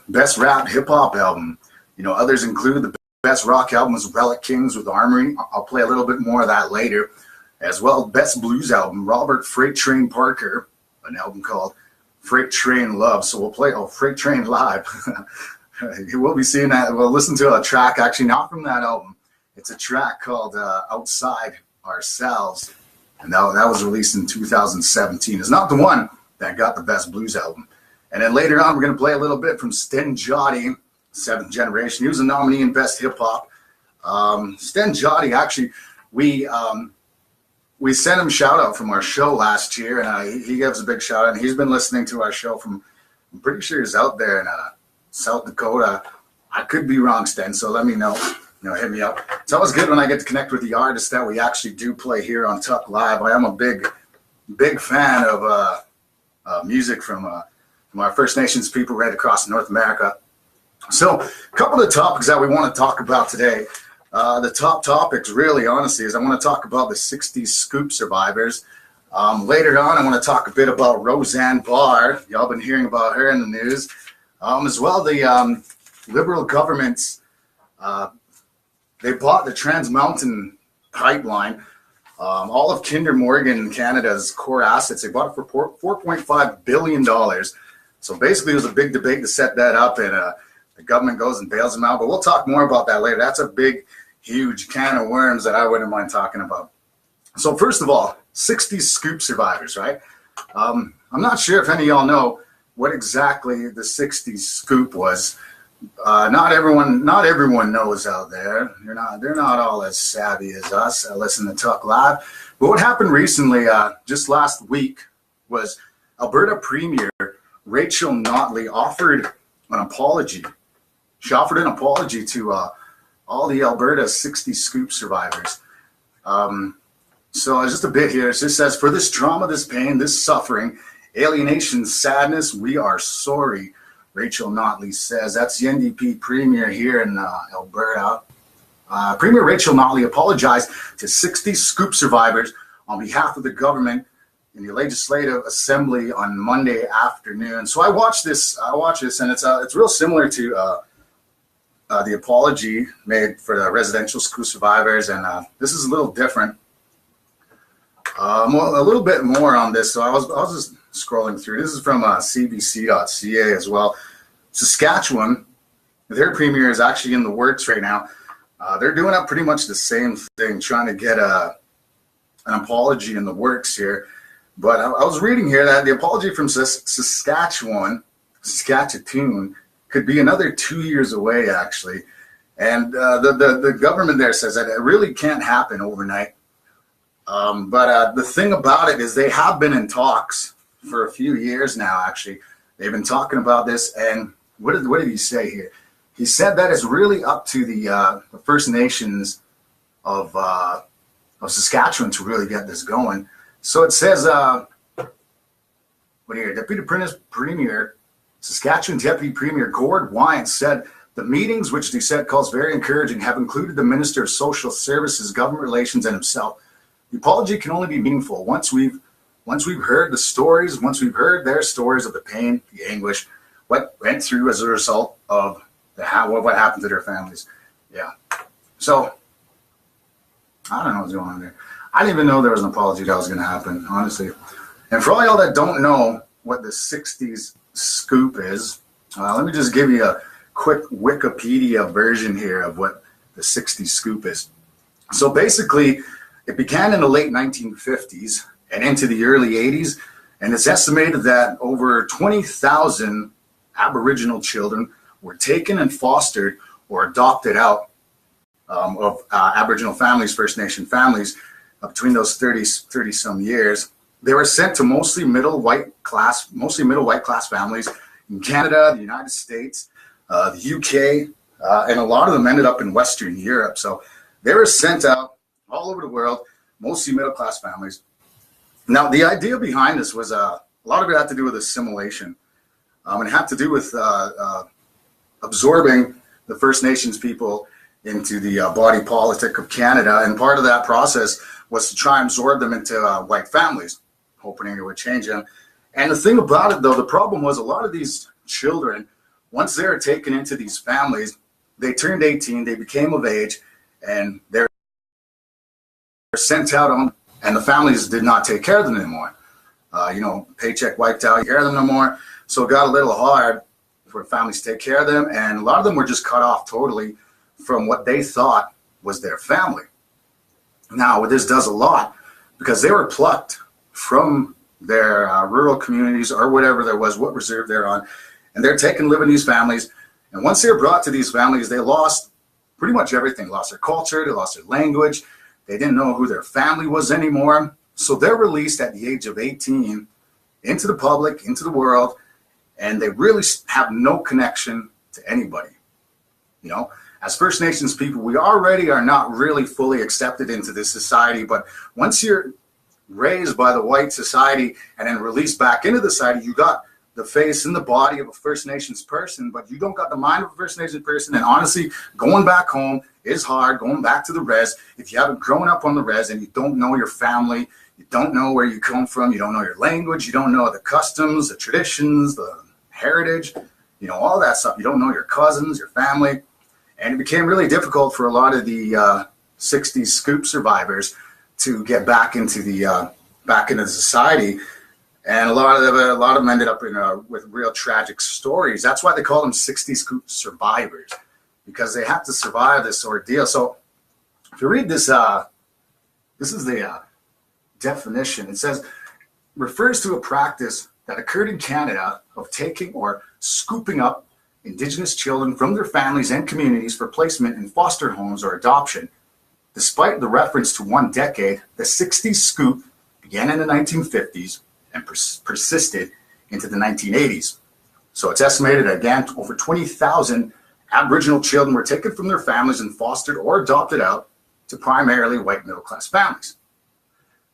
Best Rap Hip Hop Album. Others include the Best Rock Album was Relic Kings with Armory. I'll play a little bit more of that later. As well, Best Blues Album, Robert Freight Train Parker, an album called Freight Train Love. So we'll play Freight Train Live. You will be seeing that. We'll listen to a track, actually not from that album. It's a track called Outside Ourselves. And that was released in 2017. It's not the one that got the Best Blues Album. And then later on, we're going to play a little bit from Sten Joddy, Seventh Generation. He was a nominee in Best Hip Hop. Sten Joddy, actually, we sent him a shout out from our show last year, and he gave us a big shout out. And he's been listening to our show I'm pretty sure he's out there in South Dakota. I could be wrong, Sten, so let me know. Hit me up. It's always good when I get to connect with the artists that we actually do play here on Tukk Live. I am a big fan of music from our First Nations people right across North America. So a couple of topics that we want to talk about today. The top topics, really, honestly, is I want to talk about the 60s scoop survivors. Later on, I want to talk a bit about Roseanne Barr. Y'all been hearing about her in the news. As well, the Liberal governments, they bought the Trans Mountain pipeline. All of Kinder Morgan, Canada's core assets, they bought it for $4.5 billion. So basically, it was a big debate to set that up, and the government goes and bails them out. But we'll talk more about that later. That's a big, huge can of worms that I wouldn't mind talking about. So first of all, 60s scoop survivors, right? I'm not sure if any of y'all know what exactly the 60s scoop was. Not everyone knows out there. They're not all as savvy as us. Listen to Tukk Live. But what happened recently, just last week, was Alberta Premier Rachel Notley offered an apology. She offered an apology to all the Alberta 60 scoop survivors. So just a bit here. It just says, for this trauma, this pain, this suffering, alienation, sadness, we are sorry, Rachel Notley says. That's the NDP Premier here in Alberta. Premier Rachel Notley apologized to 60 scoop survivors on behalf of the government in the Legislative Assembly on Monday afternoon. So I watched this, and it's real similar to the apology made for the residential school survivors, and this is a little different. A little bit more on this. So I was just scrolling through. This is from cbc.ca as well. Saskatchewan, their premier is actually in the works right now. They're doing up pretty much the same thing, trying to get an apology in the works here. But I was reading here that the apology from Saskatchewan could be another 2 years away, actually. And the government there says that it really can't happen overnight. But the thing about it is they have been in talks for a few years now, actually. They've been talking about this, and what did he say here? He said that it's really up to the First Nations of Saskatchewan to really get this going. So it says, Deputy Premier, Saskatchewan Deputy Premier Gord Wyant said the meetings, which he said calls very encouraging, have included the Minister of Social Services, Government Relations, and himself. The apology can only be meaningful once we've heard the stories, once we've heard their stories of the pain, the anguish, what went through as a result of what happened to their families. Yeah. So I don't know what's going on there. I didn't even know there was an apology that was going to happen, honestly. And for all y'all that don't know what the 60s scoop is, let me just give you a quick Wikipedia version here of what the 60s scoop is. So basically, it began in the late 1950s and into the early 80s, and it's estimated that over 20,000 Aboriginal children were taken and fostered or adopted out of Aboriginal families, First Nation families, between those 30 some years. They were sent to mostly middle white class families in Canada, the United States, the UK, and a lot of them ended up in Western Europe. So they were sent out all over the world, mostly middle class families. Now, the idea behind this was a lot of it had to do with assimilation. It had to do with absorbing the First Nations people into the body politic of Canada. And part of that process was to try and absorb them into white families, hoping it would change them. And the thing about it, though, the problem was a lot of these children once they were taken into these families, they turned 18, they became of age, and they're sent out on, and the families did not take care of them anymore. Paycheck wiped out, you care of them no more. So it got a little hard for families to take care of them, and a lot of them were just cut off totally from what they thought was their family. Now, what this does a lot, because they were plucked from their rural communities or whatever there was, what reserve they're on, and they're taken live in these families. And once they're brought to these families, they lost pretty much everything. Lost their culture, they lost their language, they didn't know who their family was anymore. So they're released at the age of 18 into the public, into the world, and they really have no connection to anybody. As First Nations people, we already are not really fully accepted into this society, but once you're raised by the white society and then released back into the society, you got the face and the body of a First Nations person, but you don't got the mind of a First Nations person. And honestly, going back home is hard, going back to the res. If you haven't grown up on the res and you don't know your family, you don't know where you come from, you don't know your language, you don't know the customs, the traditions, the heritage, all that stuff. You don't know your cousins, your family. And it became really difficult for a lot of the 60s scoop survivors to get back into the society. And a lot of them ended up with real tragic stories. That's why they call them 60s scoop survivors, because they have to survive this ordeal. So if you read this, this is the definition. It says, refers to a practice that occurred in Canada of taking or scooping up Indigenous children from their families and communities for placement in foster homes or adoption. Despite the reference to one decade, the 60s scoop began in the 1950s and persisted into the 1980s. So it's estimated that, again, over 20,000 Aboriginal children were taken from their families and fostered or adopted out to primarily white middle-class families.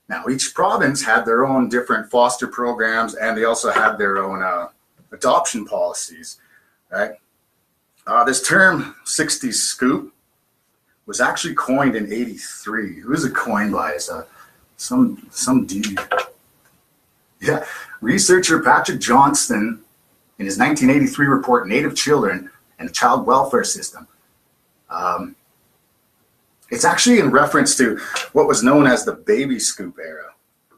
Now, each province had their own different foster programs, and they also had their own adoption policies. Right? This term, 60s scoop, was actually coined in '83. Who was it coined by? Some dude. Yeah, researcher Patrick Johnston, in his 1983 report, Native Children and the Child Welfare System. It's actually in reference to what was known as the baby scoop era.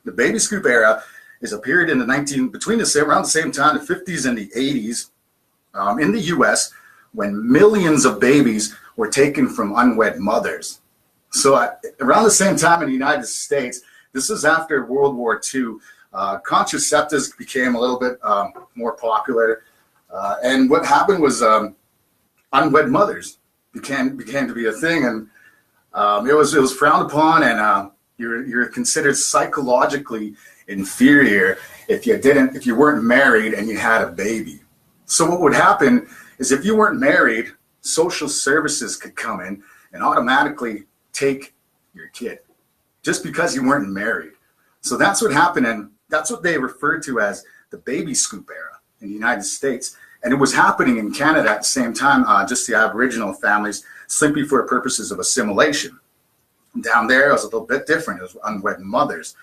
The baby scoop era is a period in around the same time, the 50s and the 80s, in the U.S., when millions of babies were taken from unwed mothers. So around the same time in the United States, this is after World War II, contraceptives became a little bit more popular. And what happened was unwed mothers began to be a thing, and it was frowned upon, and you're considered psychologically inferior if you weren't married and you had a baby. So what would happen is, if you weren't married, social services could come in and automatically take your kid just because you weren't married. So that's what happened, and that's what they referred to as the baby scoop era in the United States. And it was happening in Canada at the same time, just the Aboriginal families, simply for purposes of assimilation. Down there, it was a little bit different. It was unwed mothers.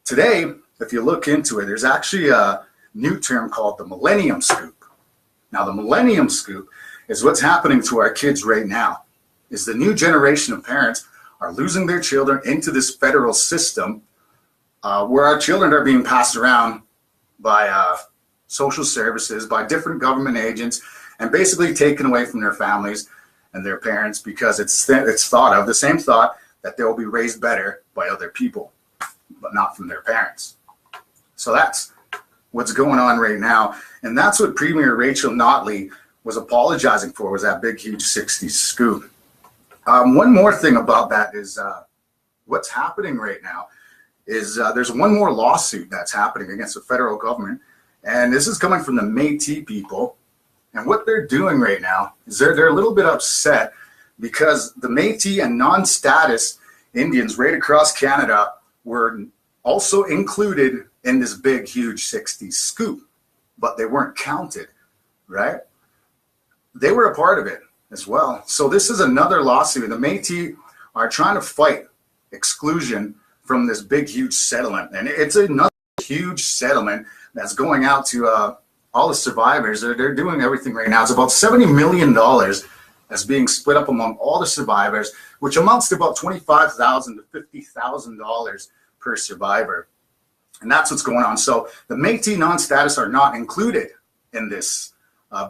Today, if you look into it, there's actually a new term called the millennium scoop. Now, the millennium scoop is what's happening to our kids right now, is the new generation of parents are losing their children into this federal system where our children are being passed around by social services, by different government agents, and basically taken away from their families and their parents, because it's thought of, the same thought, that they'll be raised better by other people, but not from their parents. So that's what's going on right now. And that's what Premier Rachel Notley was apologizing for, was that big, huge 60s scoop. One more thing about that is what's happening right now is there's one more lawsuit that's happening against the federal government. And this is coming from the Métis people. And what they're doing right now is they're a little bit upset because the Métis and non-status Indians right across Canada were also included in this big, huge 60s scoop, but they weren't counted, right? They were a part of it as well. So this is another lawsuit. The Métis are trying to fight exclusion from this big, huge settlement. And it's another huge settlement that's going out to all the survivors. They're doing everything right now. It's about $70 million that's being split up among all the survivors, which amounts to about $25,000 to $50,000 per survivor. And that's what's going on. So the Métis non-status are not included in this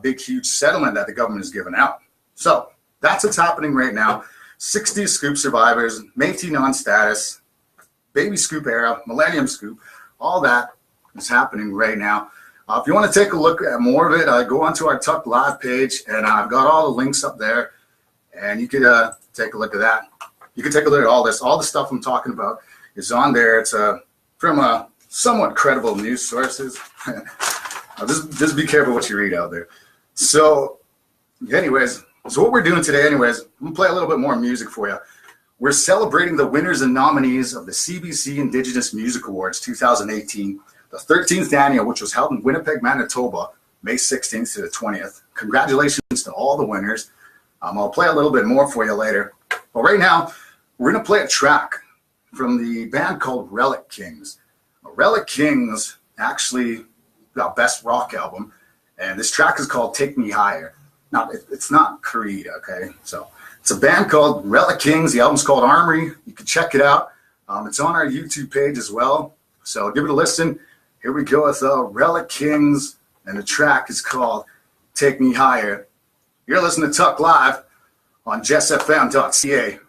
big, huge settlement that the government has given out. So that's what's happening right now. 60 scoop survivors, Métis non-status, baby scoop era, millennium scoop, all that is happening right now. If you want to take a look at more of it, go onto our TukkLive page, and I've got all the links up there, and you can take a look at that. You can take a look at all this. All the stuff I'm talking about is on there. It's from somewhat credible news sources. just be careful what you read out there. So anyways, what we're doing today, I'm going to play a little bit more music for you. We're celebrating the winners and nominees of the CBC Indigenous Music Awards 2018, the 13th annual, which was held in Winnipeg, Manitoba, May 16th to the 20th. Congratulations to all the winners. I'll play a little bit more for you later. But right now, we're going to play a track from the band called Relic Kings. Relic Kings actually got Best Rock Album, and this track is called Take Me Higher. Now, it's not Creed, okay? So it's a band called Relic Kings. The album's called Armory. You can check it out. It's on our YouTube page as well. So give it a listen. Here we go with Relic Kings, and the track is called Take Me Higher. You're listening to Tukk Live on JessFM.ca.